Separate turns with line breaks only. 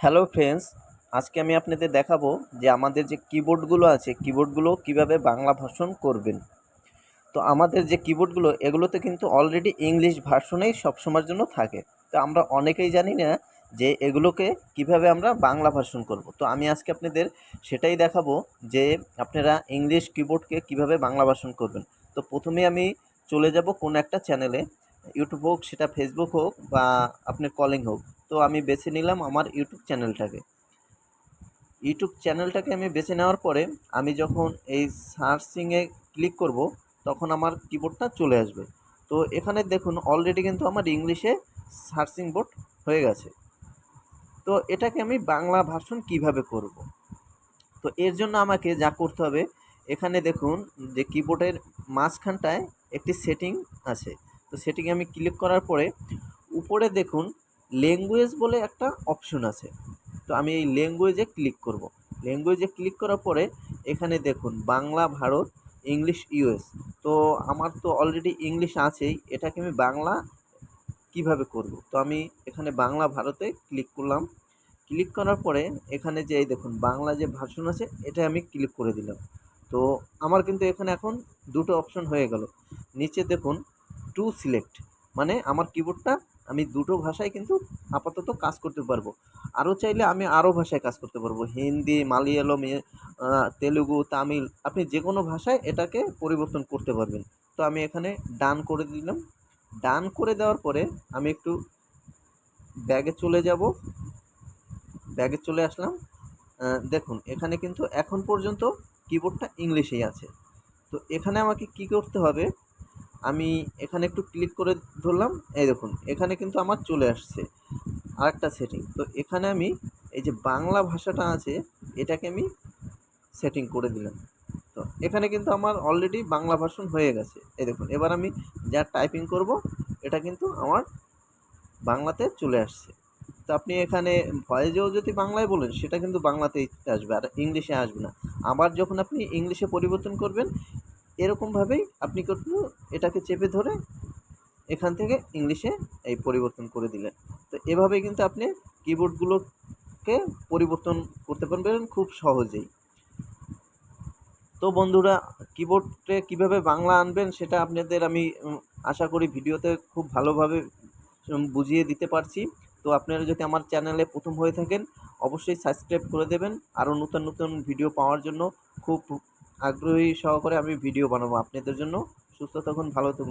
Hello friends, আজকে আমি আপনাদের দেখাবো যে আমাদের যে কিবোর্ডগুলো আছে কিবোর্ডগুলো কিভাবে বাংলা ভার্সন করবেন। তো আমাদের যে কিবোর্ডগুলো এগুলোতে কিন্তু অলরেডি ইংলিশ ভার্সনেই সবসময়ের জন্য থাকে। তো আমরা অনেকেই জানি না যে এগুলোকে কিভাবে আমরা বাংলা ভার্সন করব। তো আমি আজকে আপনাদের সেটাই দেখাবো যে আপনারা ইংলিশ কিবোর্ডকে কিভাবে বাংলা ভার্সন করবেন। তো প্রথমে আমি চলে যাব কোনো একটা চ্যানেলে, ইউটিউব হোক, সেটা ফেসবুক হোক বা আপনার কলিং হোক। তো আমি বেছে নিলাম আমার ইউটিউব চ্যানেলটাকে আমি বেছে নেওয়ার পরে আমি যখন এই সার্চিংয়ে ক্লিক করব তখন আমার কিবোর্ডটা চলে আসবে। তো এখানে দেখুন অলরেডি কিন্তু আমার ইংলিশে সার্চিং বোর্ড হয়ে গেছে। তো এটাকে আমি বাংলা ভার্সন কিভাবে করব। তো এর জন্য আমাকে যা করতে হবে, এখানে দেখুন যে কিবোর্ডের মাঝখানটায় একটি সেটিং আছে। তো সেটিংয়ে আমি ক্লিক করার পরে উপরে দেখুন ল্যাঙ্গুয়েজ বলে একটা অপশন আছে। তো আমি এই ল্যাঙ্গুয়েজে ক্লিক করব। ল্যাঙ্গুয়েজে ক্লিক করার পরে এখানে দেখুন বাংলা ভারত, ইংলিশ ইউএস। তো আমার তো অলরেডি ইংলিশ আছেই, এটাকে আমি বাংলা কিভাবে করব। তো আমি এখানে বাংলা ভারতে ক্লিক করলাম। ক্লিক করার পরে এখানে যে এই দেখুন বাংলা যে ভার্সন আছে এটা আমি ক্লিক করে দিলাম। তো আমার কিন্তু এখানে এখন দুটো অপশন হয়ে গেল। নিচে দেখুন টু সিলেক্ট, মানে আমার কিবোর্ডটা আমি দুটো ভাষায় কিন্তু আপাতত কাজ করতে পারবো। আরও চাইলে আমি আরও ভাষায় কাজ করতে পারবো, হিন্দি, মালয়ালম, তেলুগু, তামিল, আপনি যে কোনো ভাষায় এটাকে পরিবর্তন করতে পারবেন। তো আমি এখানে ডান করে দিলাম। ডান করে দেওয়ার পরে আমি একটু ব্যাগে চলে যাব। ব্যাগে চলে আসলাম। দেখুন এখানে কিন্তু এখন পর্যন্ত কিবোর্ডটা ইংলিশেই আছে। তো এখানে আমাকে কি করতে হবে, আমি এখানে একটু ক্লিক করে ধরলাম, এই দেখুন এখানে কিন্তু আমার চলে আসছে আরেকটা সেটিং। তো এখানে আমি এই যে বাংলা ভাষাটা আছে এটাকে আমি সেটিং করে দিলাম। তো এখানে কিন্তু আমার অলরেডি বাংলা ভার্সন হয়ে গেছে। এই দেখুন এবার আমি যা টাইপিং করব এটা কিন্তু আমার বাংলাতে চলে আসছে। তো আপনি এখানে ভয়েসেও যদি বাংলায় বলেন সেটা কিন্তু বাংলাতেই আসবে, আর ইংলিশে আসবে না। আবার যখন আপনি ইংলিশে পরিবর্তন করবেন এরকমভাবেই আপনি কিন্তু এটাকে চেপে ধরে এখান থেকে ইংলিশে এই পরিবর্তন করে দিলেন। তো এভাবেই কিন্তু আপনি কিবোর্ডগুলোকে পরিবর্তন করতে পারবেন খুব সহজেই। তো বন্ধুরা, কিবোর্ডে কিভাবে বাংলা আনবেন সেটা আপনাদের আমি আশা করি ভিডিওতে খুব ভালোভাবে বুঝিয়ে দিতে পারছি। তো আপনারা যদি আমার চ্যানেলে প্রথম হয়ে থাকেন অবশ্যই সাবস্ক্রাইব করে দেবেন। আরও নতুন নতুন ভিডিও পাওয়ার জন্য খুব আগ্রহী সহকারে আমি ভিডিও বানাবো আপনাদের জন্য। সুস্থ থাকুন, ভালো থাকুন।